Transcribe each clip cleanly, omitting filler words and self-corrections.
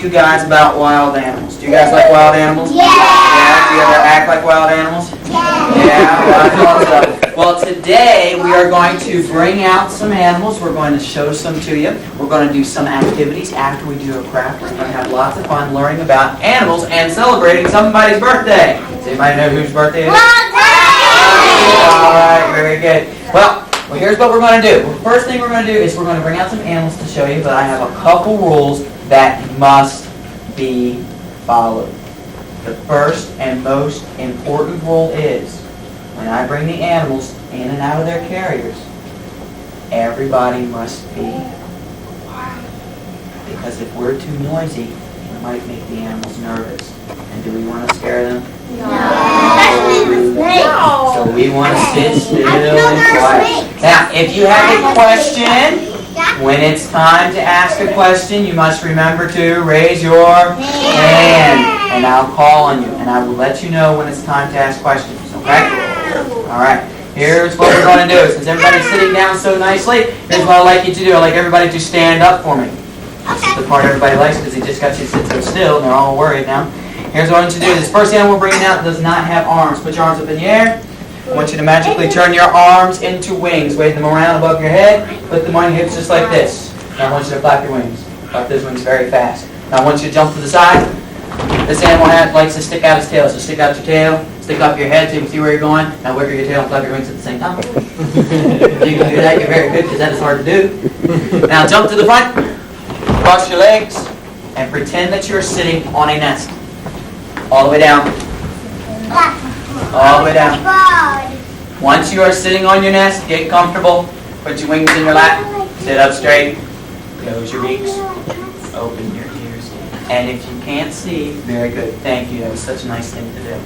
you guys about wild animals. Do you guys like wild animals? Yeah. Yeah? Do you ever act like wild animals? Yeah, well, I thought so. Well, today we are going to bring out some animals. We're going to show some to you. We're going to do some activities after we do a craft. We're going to have lots of fun learning about animals and celebrating somebody's birthday. Does anybody know whose birthday it is? All right, very good. Well, here's what we're going to do. The first thing we're going to do is we're going to bring out some animals to show you, but I have a couple rules that must be followed. The first and most important rule is when I bring the animals in and out of their carriers, everybody must be quiet. Because if we're too noisy, it might make the animals nervous. And do we want to scare them? No. So we want to sit still and quiet. Now, if you have a question, when it's time to ask a question, you must remember to raise your hand. And I'll call on you. And I will let you know when it's time to ask questions. Okay? Alright. Here's what we're going to do. Since everybody's sitting down so nicely, here's what I'd like you to do. I'd like everybody to stand up for me. This is the part everybody likes because he just got you to sit so still and they're all worried now. Here's what I want you to do. This first animal we're bringing out does not have arms. Put your arms up in the air. I want you to magically turn your arms into wings. Wave them around above your head. Put them on your hips just like this. Now I want you to flap your wings. Flap those wings very fast. Now I want you to jump to the side. This animal likes to stick out his tail. So stick out your tail. Stick up your head so you can see where you're going. Now wiggle your tail and flap your wings at the same time. If you can do that, you're very good because that is hard to do. Now jump to the front. Cross your legs. And pretend that you're sitting on a nest. All the way down. All the way down. Once you are sitting on your nest, get comfortable. Put your wings in your lap. Sit up straight. Close your beaks. Open your ears. And if you can't see, very good. Thank you. That was such a nice thing to do.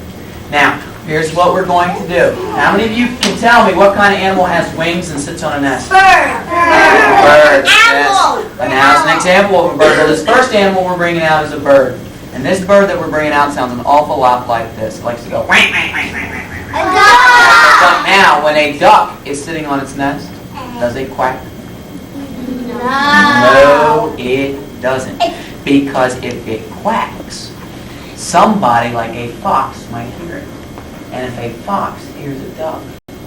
Now, here's what we're going to do. How many of you can tell me what kind of animal has wings and sits on a nest? Bird. Bird. Yes. And now, as an example of a bird, well, this first animal we're bringing out is a bird. And this bird that we're bringing out sounds an awful lot like this. It likes to go wang, wang, wang, wang, wang, wang. A duck. But now, when a duck is sitting on its nest, does it quack? No, it doesn't. Because if it quacks, somebody like a fox might hear it. And if a fox hears a duck,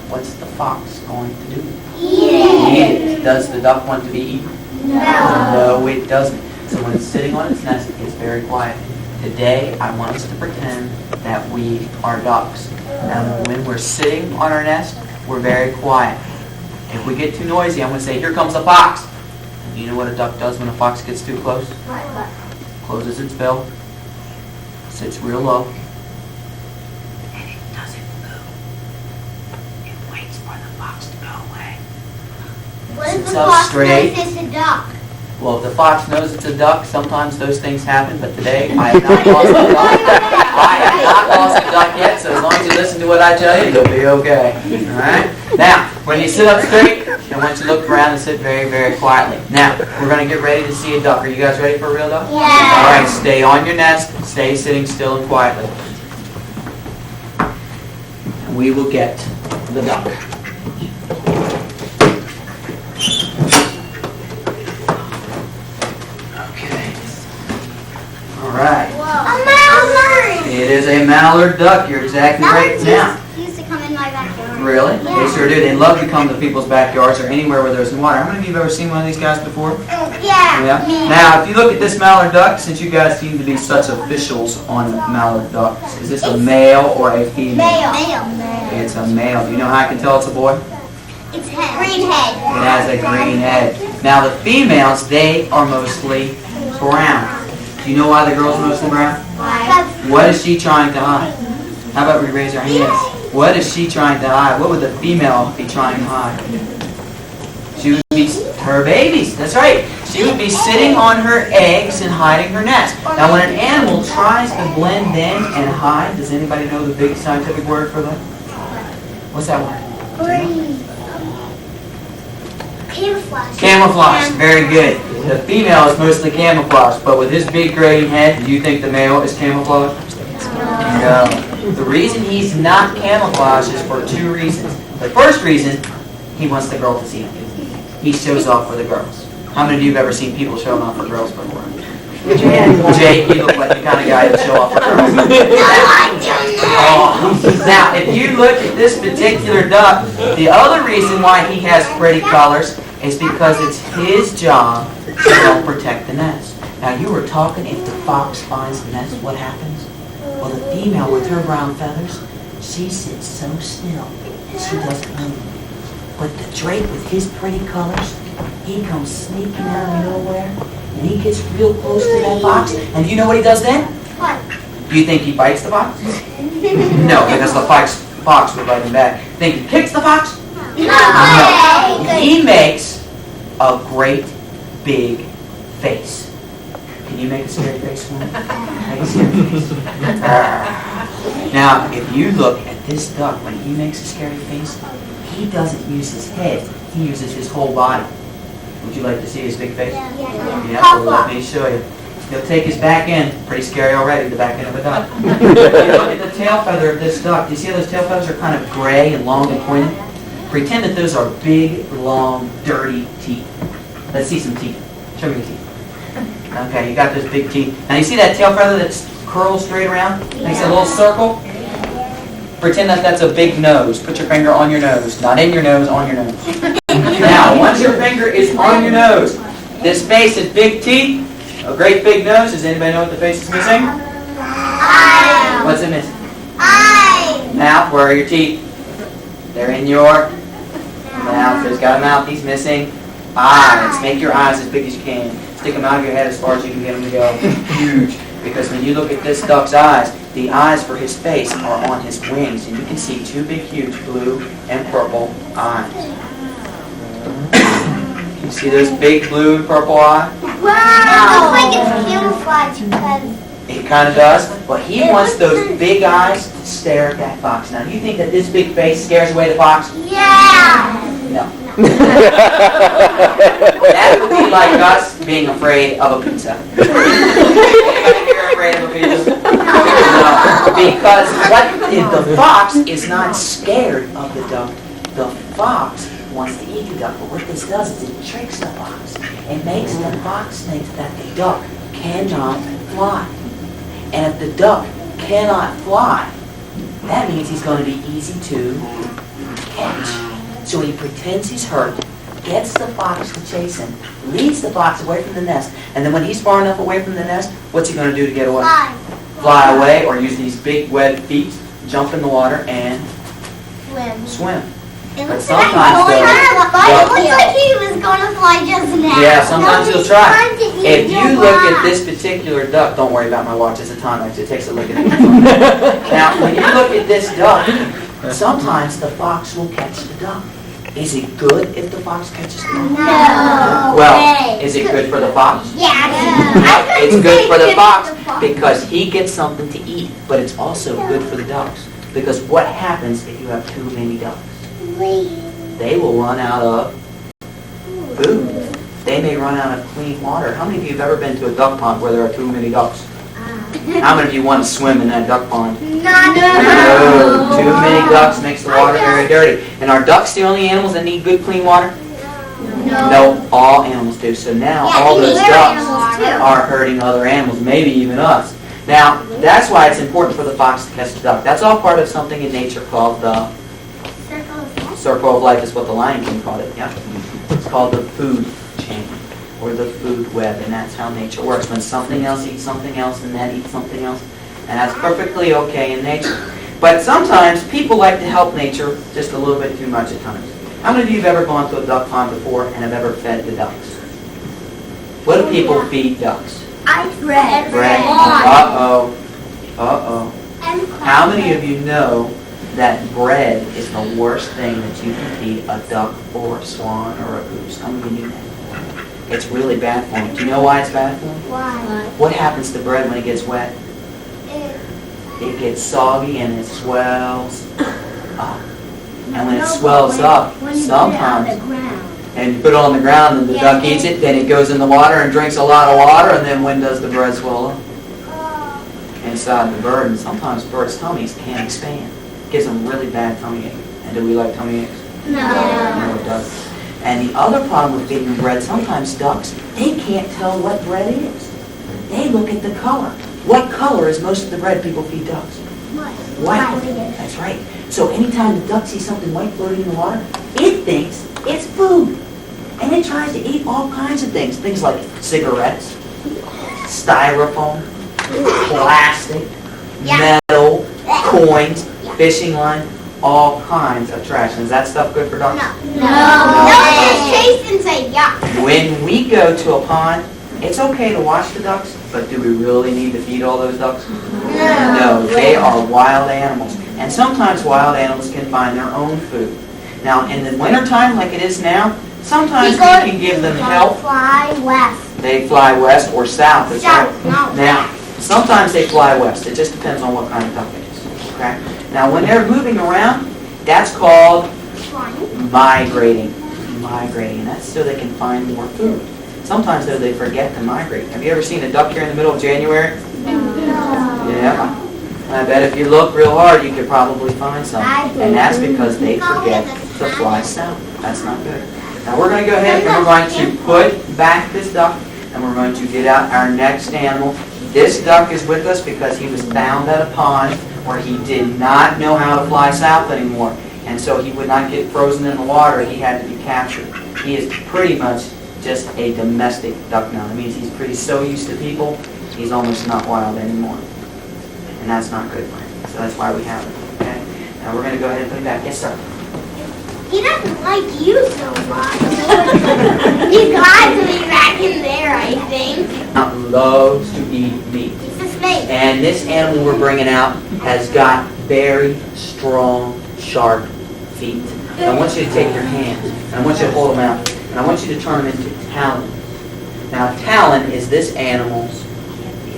what's the fox going to do? Eat it. Does the duck want to be eaten? No, it doesn't. So when it's sitting on its nest, it's very quiet. Today, I want us to pretend that we are ducks. And when we're sitting on our nest, we're very quiet. If we get too noisy, I'm going to say, here comes a fox. And you know what a duck does when a fox gets too close? Closes its bill, sits real low, and it doesn't move. It waits for the fox to go away. What if Sits the up fox straight. knows it's a duck? Well, if the fox knows it's a duck, sometimes those things happen, but today I have not lost a duck. I have not lost a duck yet, so as long as you listen to what I tell you, you'll be okay. Alright? Now, when you sit up straight, I want you to look around and sit very, very quietly. Now, we're going to get ready to see a duck. Are you guys ready for a real duck? Yeah. Alright, stay on your nest, stay sitting still and quietly. We will get the duck. Alright. A mallard. It is a mallard duck. You're exactly right. Now, Used to come in my backyard. really? Yeah. They sure do. They love to come to people's backyards or anywhere where there's water. How many of you have ever seen one of these guys before? Yeah. Now, if you look at this mallard duck, since you guys seem to be such officials on mallard ducks, is this a male or a female? Male. It's a male. Do you know how I can tell it's a boy? It's head. Green head. It has a green head. Now, the females, they are mostly brown. Do you know why the girl's mostly brown? Why? What is she trying to hide? How about we raise our hands? What is she trying to hide? What would the female be trying to hide? She would be her babies. That's right. She would be sitting on her eggs and hiding her nest. Now, when an animal tries to blend in and hide, does anybody know the big scientific word for that? What's that word? Green. Camouflage. Camouflage. Very good. The female is mostly camouflage, but with his big graying head, do you think the male is camouflage? No. The reason he's not camouflage is for two reasons. The first reason, he wants the girl to see him. He shows off for the girls. How many of you have ever seen people showing off for girls before? Jake, you look like the kind of guy that show off for girls. Now, if you look at this particular duck, the other reason why he has pretty colors is because it's his job to help protect the nest. Now, you were talking, if the fox finds the nest, what happens? Well, the female with her brown feathers, she sits so still and she doesn't move. But the drake with his pretty colors, he comes sneaking out of nowhere and he gets real close to that fox. And do you know what he does then? What? Do you think he bites the fox? No, because the fox would bite him back. Think he kicks the fox? No. He makes a great big face. Can you make a scary face for me? Make a scary face. Now, if you look at this duck, when he makes a scary face, he doesn't use his head. He uses his whole body. Would you like to see his big face? Yeah, so let me show you. He'll take his back end. Pretty scary already, the back end of a duck. If you look at the tail feather of this duck, do you see how those tail feathers are kind of gray and long and pointed? Pretend that those are big, long, dirty teeth. Let's see some teeth. Show me your teeth. Okay, you got those big teeth. Now you see that tail feather that's curled straight around? Makes a little circle? Pretend that that's a big nose. Put your finger on your nose. Not in your nose, on your nose. Now, once your finger is on your nose, this face has big teeth, a great big nose. Does anybody know what the face is missing? Eye. What's it missing? Eye. Mouth. Where are your teeth? They're in your mouth. So he's got a mouth. He's missing eyes. Make your eyes as big as you can. Stick them out of your head as far as you can get them to go. Huge. Because when you look at this duck's eyes, the eyes for his face are on his wings. And you can see two big, huge blue and purple eyes. You see those big blue and purple eyes? Wow. It looks like it's camouflage because... It kind of does. But he wants those big eyes to stare at that fox. Now, do you think that this big face scares away the fox? Yeah. No. That would be like us being afraid of a pizza. Anybody here afraid of a pizza? No. Because the fox is not scared of the duck. The fox wants to eat the duck. But what this does is it tricks the fox. It makes the fox think that the duck cannot fly. And if the duck cannot fly, that means he's going to be easy to catch. So he pretends he's hurt, gets the fox to chase him, leads the fox away from the nest, and then when he's far enough away from the nest, what's he going to do to get away? Fly away, or use these big webbed feet, jump in the water, and swim. It But looks like sometimes it looks like he was going to fly just now. Yeah, sometimes he'll try. If you look at this. this particular duck, don't worry about my watch, it's a Timex, it takes a look at it. Now, when you look at this duck, sometimes the fox will catch the duck. Is it good if the fox catches the duck? No. Well, is it good for the fox? Yeah. It's good for the fox because he gets something to eat, but it's also good for the ducks. Because what happens if you have too many ducks? They will run out of food. They may run out of clean water. How many of you have ever been to a duck pond where there are too many ducks? How many of you want to swim in that duck pond? No. Too many ducks makes the water very dirty. And are ducks the only animals that need good clean water? No, all animals do. So now all those ducks are hurting other animals, maybe even us. Now, that's why it's important for the fox to catch the duck. That's all part of something in nature called the circle of life, is what the Lion King called it. Yeah, it's called the food chain or the food web, and that's how nature works. When something else eats something else, and that eats something else, and that's perfectly okay in nature. But sometimes people like to help nature just a little bit too much at times. How many of you have ever gone to a duck pond before and have ever fed the ducks? What do people feed ducks? Bread. Uh-oh. Uh-oh. How many of you know that bread is the worst thing that you can feed a duck or a swan or a goose? How many of you knew that? It's really bad for them. Do you know why it's bad for them? Why? What happens to bread when it gets wet? It gets soggy and it swells up. And when it swells up, sometimes, and you put it on the ground and the duck eats it, then it goes in the water and drinks a lot of water, and then when does the bread swell up? Inside the bird, and sometimes birds' tummies can't expand. It gives them really bad tummy ache. And do we like tummy aches? No. No, it doesn't. And the other problem with feeding bread, sometimes ducks, they can't tell what bread is. they look at the color. What color is most of the bread people feed ducks? White. That's right. So anytime the duck sees something white floating in the water, it thinks it's food. And it tries to eat all kinds of things. Things like cigarettes, styrofoam, plastic, metal, coins, fishing line, all kinds of trash. And is that stuff good for ducks? No. Just taste and say yuck. When we go to a pond, it's okay to watch the ducks, but do we really need to feed all those ducks? No, they are wild animals. And sometimes wild animals can find their own food. Now, in the wintertime, like it is now, sometimes we can give them help. Fly west. They fly west or south. That's right. No. Now, sometimes they fly west. It just depends on what kind of duck it is. Okay? Now, when they're moving around, that's called migrating. Migrating, and that's so they can find more food. Sometimes, though, they forget to migrate. Have you ever seen a duck here in the middle of January? No. Yeah. I bet if you look real hard, you could probably find some. And that's because they forget to fly south. That's not good. Now, we're going to go ahead and we're going to put back this duck, and we're going to get out our next animal. This duck is with us because he was found at a pond where he did not know how to fly south anymore. And so he would not get frozen in the water. He had to be captured. He is pretty much just a domestic duck now. That means he's so used to people, he's almost not wild anymore. And that's not good for him. So that's why we have him. Okay? Now we're going to go ahead and put him back. Yes, sir. He doesn't like you so much. He's glad to be back in there, I think. Loves to eat meat. He's a snake. And this animal we're bringing out has got very strong, sharp feet. And I want you to take your hands, and I want you to hold them out, and I want you to turn them into talon. Now, a talon is this animal's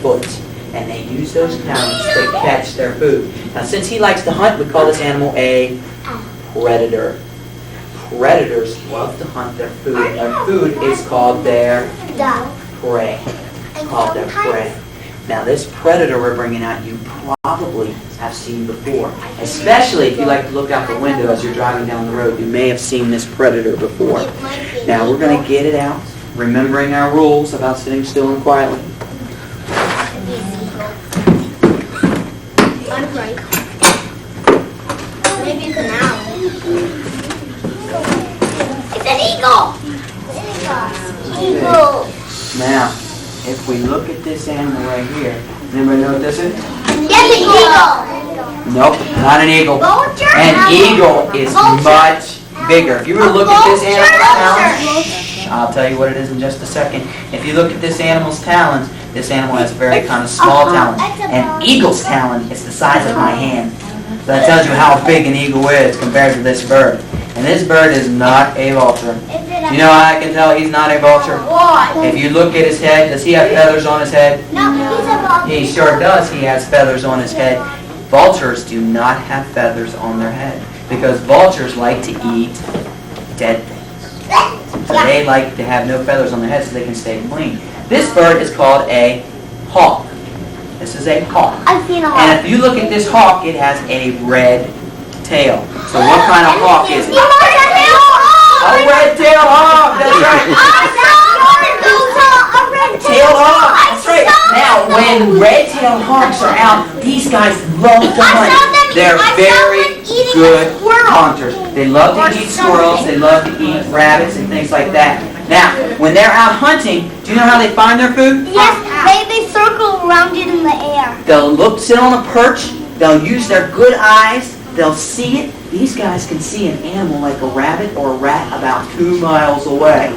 foot, and they use those talons to catch their food. Now, since he likes to hunt, we call this animal a predator. Predators love to hunt their food. Their food is called their prey. It's called their prey. Now, this predator we're bringing out, you probably have seen before. Especially if you like to look out the window as you're driving down the road. You may have seen this predator before. Now, we're going to get it out, remembering our rules about sitting still and quietly. Maybe it's an owl. It's an eagle. Eagle. Now, if we look at this animal right here, does anybody know what this is? Yes, an eagle. Nope, not an eagle. Vulture? An eagle is much bigger. If you were to look at this animal's talons, I'll tell you what it is in just a second. If you look at this animal's talons, this animal has very kind of small talons. An eagle's talon is the size of my hand. So that tells you how big an eagle is compared to this bird. And this bird is not a vulture. You know how I can tell he's not a vulture? Why? If you look at his head, does he have feathers on his head? No, he's a vulture. He sure does. He has feathers on his head. Vultures do not have feathers on their head because vultures like to eat dead things. So they like to have no feathers on their head so they can stay clean. This bird is called a hawk. This is a hawk. I've seen a hawk. And if you look at this hawk, it has a red tail. So what kind of hawk is it? A red-tailed hawk. That's right. Tailed hawk. That's right. Now, when red-tailed hawks are out, these guys love to hunt. They're very good hunters. They love to eat squirrels. They love to eat rabbits and things like that. Now, when they're out hunting, do you know how they find their food? Yes, they circle around it in the air. They'll sit on a perch. They'll use their good eyes. They'll see it. These guys can see an animal like a rabbit or a rat about 2 miles away.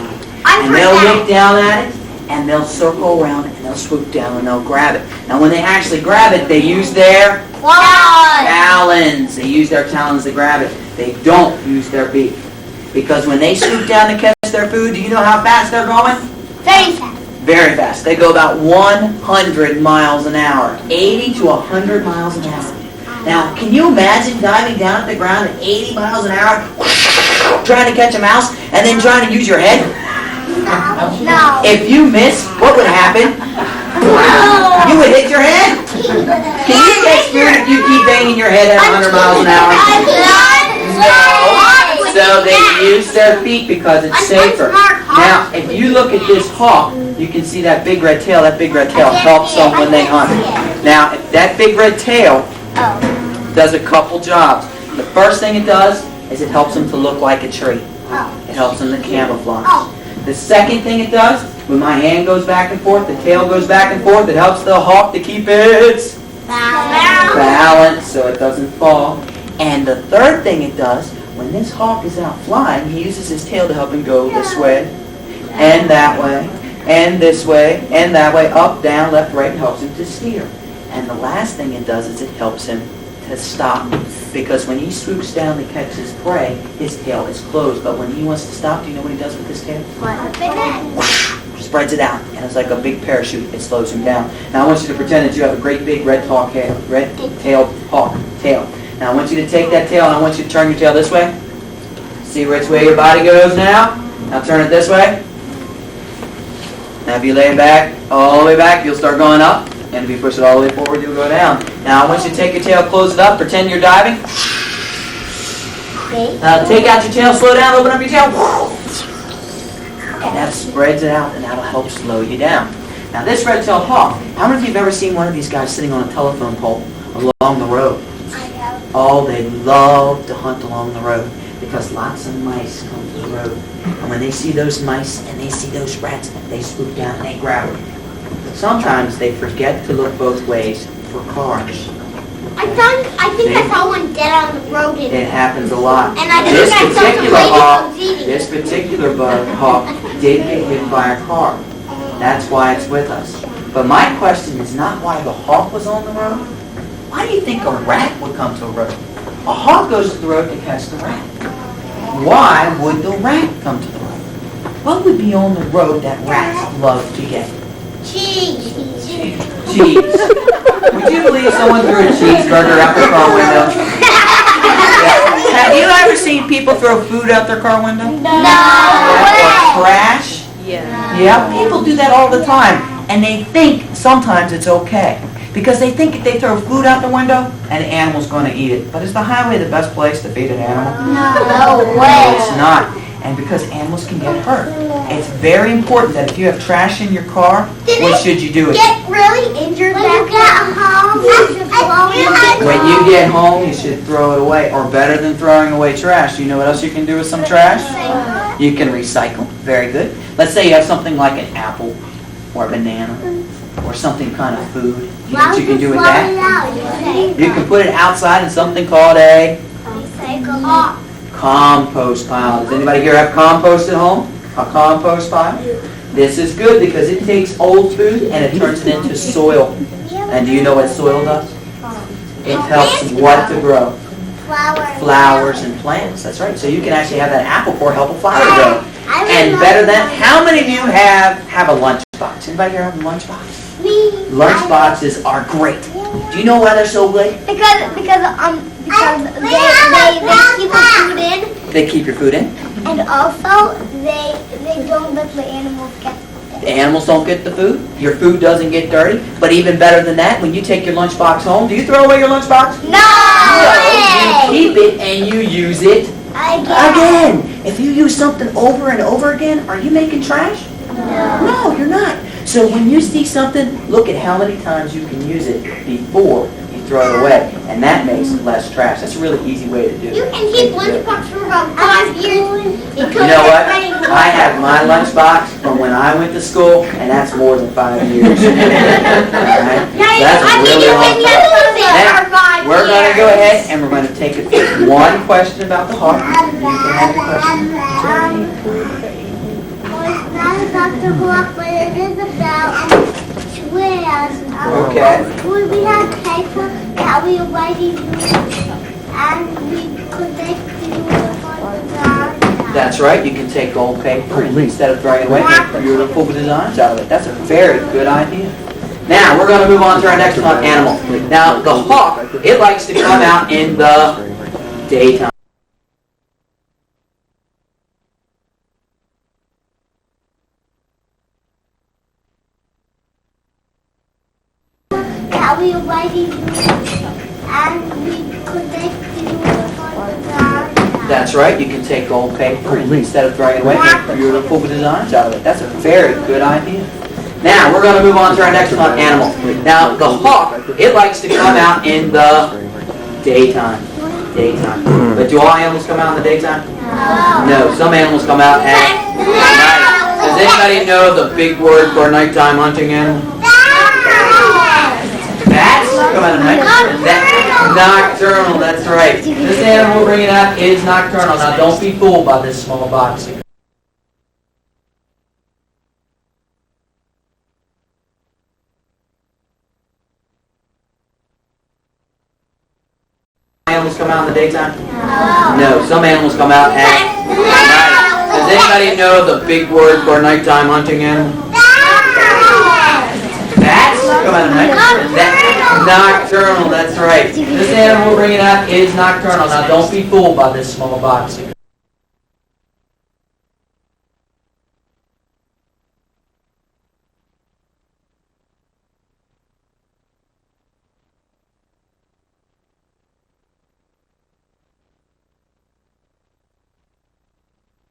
And they'll look down at it, and they'll circle around it, and they'll swoop down, and they'll grab it. Now, when they actually grab it, they use their talons. They use their talons to grab it. They don't use their beak. Because when they swoop down to catch their food, do you know how fast they're going? Very fast. Very fast. They go about 100 miles an hour. 80 to 100 miles an hour. Now, can you imagine diving down at the ground at 80 miles an hour, trying to catch a mouse, and then trying to use your head? No. If you miss, what would happen? You would hit your head. Can you catch food if you keep banging your head at 100 miles an hour? No. So So they use their feet because it's safer. Now, if you look at this hawk, you can see that big red tail. That big red tail helps them when they hunt. Now, if that big red tail does a couple jobs. The first thing it does is it helps them to look like a tree. It helps them to camouflage. The second thing it does, when my hand goes back and forth, the tail goes back and forth, it helps the hawk to keep its balance so it doesn't fall. And the third thing it does, when this hawk is out flying, he uses his tail to help him go this way, and that way, and this way, and that way, up, down, left, right. It helps him to steer. And the last thing it does is it helps him to stop. Because when he swoops down to catch his prey, his tail is closed. But when he wants to stop, do you know what he does with his tail? Spreads it out, and it's like a big parachute. It slows him down. Now I want you to pretend that you have a great big red-tailed hawk tail. Now I want you to take that tail, and I want you to turn your tail this way. See which way your body goes now? Now turn it this way. Now if you lay it back, all the way back, you'll start going up. And if you push it all the way forward, you'll go down. Now I want you to take your tail, close it up, pretend you're diving. Now take out your tail, slow down, open up your tail. And that spreads it out, and that'll help slow you down. Now this red-tailed hawk, how many of you have ever seen one of these guys sitting on a telephone pole along the road? Oh, they love to hunt along the road because lots of mice come to the road. And when they see those mice and they see those rats, they swoop down and they grab them. Sometimes they forget to look both ways for cars. I think I saw one dead on the road. It happens a lot. And I think I saw some lady bugs eating. This particular hawk did get hit by a car. That's why it's with us. But my question is not why the hawk was on the road. Why do you think a rat would come to a road? A hawk goes to the road to catch the rat. Why would the rat come to the road? What would be on the road that rats love to get? Cheese. Cheese. Would you believe someone threw a cheeseburger out their car window? Have you ever seen people throw food out their car window? No. Or trash? Yeah. Yeah, people do that all the time. And they think sometimes it's okay. Because they think if they throw food out the window, an animal's going to eat it. But is the highway the best place to feed an animal? No No, way. it's not. And because animals can get hurt. It's very important that if you have trash in your car, what should you do with it? Get really injured back at home. When you get home, you should throw it away. Or better than throwing away trash, you know what else you can do with some trash? You can recycle. Very good. Let's say you have something like an apple or a banana or something kind of food. You know what you can do with that? You can put it outside in something called a compost pile. Does anybody here have compost at home? A compost pile? This is good because it takes old food and it turns it into soil. And do you know what soil does? It helps what to grow? Flowers and plants. That's right. So you can actually have that apple core help a flower grow. And better than, how many of you have a lunchbox? Anybody here have a lunchbox? Lunchboxes are great. Do you know why they're so good? Because they keep the food in, They keep your food in. and also they don't let the animals get it. The animals don't get the food. Your food doesn't get dirty. But even better than that, when you take your lunchbox home, do you throw away your lunchbox? No! You keep it and you use it again. If you use something over and over again, are you making trash? No, you're not. So when you see something, look at how many times you can use it before you throw it away. And that makes it less trash. That's a really easy way to do it. You can keep lunchbox for about 5 years. You know what? I have my lunchbox from when I went to school, and that's more than 5 years. All right? That's a really long time. Now, we're going to go ahead and we're going to take one question about the hawk. You can have your question. It's not about the hawk, but it is about squares. Okay. We have paper that we already used, and we connect to the design. That's right. You can take old paper and instead of throwing it away, make beautiful designs out of it. That's a very good idea. Now, we're going to move on to our next animal. Now, the hawk, it likes to come out in the daytime. That we already used, and we connect to the design. That's right, you can take gold paper and instead of throwing it away, make beautiful designs out of it. That's a very good idea. Now, we're going to move on to our next animal. Now, the hawk, it likes to come out in the daytime. But do all animals come out in the daytime? No. Some animals come out at night. Does anybody know the big word for nighttime hunting animal? Bats come out at night. Nocturnal, that's right. This animal we're bringing out is nocturnal. Now, don't be fooled by this small box. Animals come out in the daytime? No. Some animals come out at night. Does anybody know the big word for nighttime hunting animal? Bats come out at night. Nocturnal, that's right. This animal we're bringing out is nocturnal. Now don't be fooled by this small box.